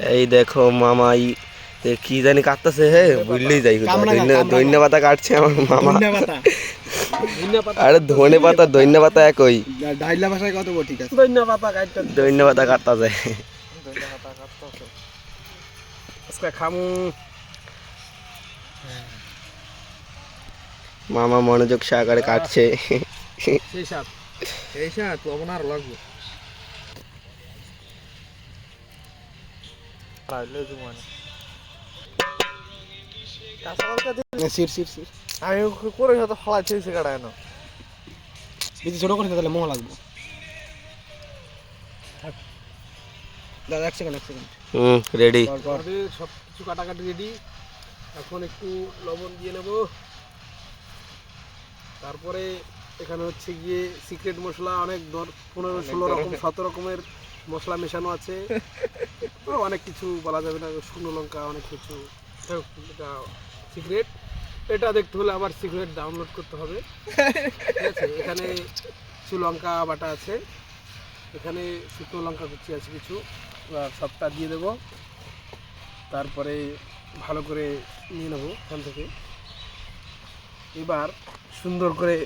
এই দেখো মামাই কি জানি কাটতেছে, হে বুঝলেই যাই। ধন্যে পাতা কাটছে আমার মামা। আরে ধনে পাতা ধন্যে পাতা একই। ডাইলা ভাষায় কত ঠিক আছে। ধন্যে পাতা কাটতা যায়। খামু মামা মনোযোগ সহকারে কাটছে। সেই সাত লবণ আর লাগবে। আমি করে হয়তো ফলাই ছেড়ে কাটায় না, যদি ছোট করে তাহলে মোহ লাগবে। দাদা এক সেকেন্ড রেডি। সব কিছু কাটাকাটি রেডি। এখন একটু লবণ দিয়ে নেব। তারপরে এখানে হচ্ছে গিয়ে সিক্রেট মশলা অনেক 15-16 রকম 17 রকমের মশলা মেশানো আছে। অনেক কিছু বলা যাবে না, শুকনো লঙ্কা অনেক কিছু, এটা সিক্রেট। এটা দেখতে হলে আবার সিক্রেট ডাউনলোড করতে হবে, ঠিক আছে। এখানে কিছু লঙ্কা বাটা আছে, এখানে শুকনো লঙ্কা কুচি আছে কিছু, সবটা দিয়ে দেব। তারপরে ভালো করে নিয়ে নেব এখান থেকে। এবার সুন্দর করে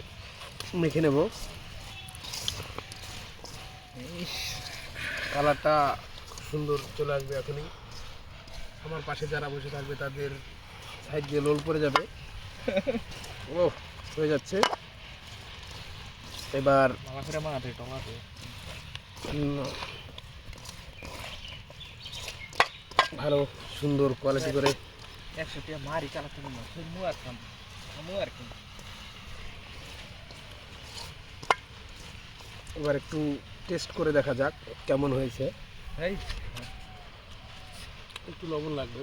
মেখে নেব। কালারটা সুন্দর চলে আসবে এখনই। আমার পাশে যারা বসে থাকবে তাদের সাইড দিয়ে লোল পড়ে যাবে। ও হয়ে যাচ্ছে। এবার ভালো সুন্দর কোয়ালিটি করে এবার একটু টেস্ট করে দেখা যাক কেমন হয়েছে। একটু লবণ লাগবে।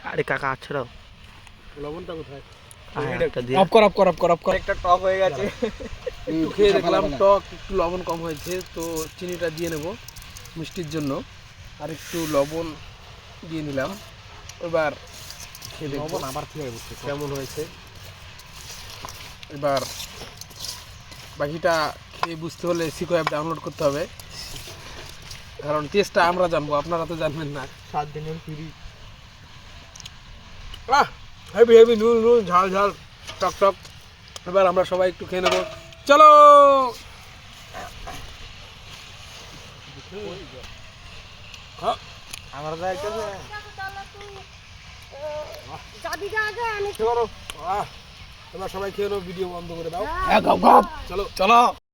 আরে কাকা আছড়াও, লবণটা কোথায়? একটা টক হয়ে গেছে। একটু খেয়ে দেখলাম টক, একটু লবণ কম হয়েছে, তো চিনিটা দিয়ে নেব মিষ্টির জন্য। আর একটু লবণ দিয়ে নিলাম। এবার খেয়ে দেখব আবার কেমন হয়েছে। এবার বাকিটা খেয়ে বুঝতে হলে সিকো অ্যাপ ডাউনলোড করতে হবে, কারণ টেস্টটা আমরা জানবো, আপনারা তো জানবেন না। 7 দিনের ফ্রি। হেভি হেভি নুন নুন ঝাল ঝাল টক টক। এবার আমরা সবাই একটু খেয়ে নেবো, চলো। তোমরা সবাই খেয়ে নেবো, ভিডিও বন্ধ করে দাও। চলো চলো।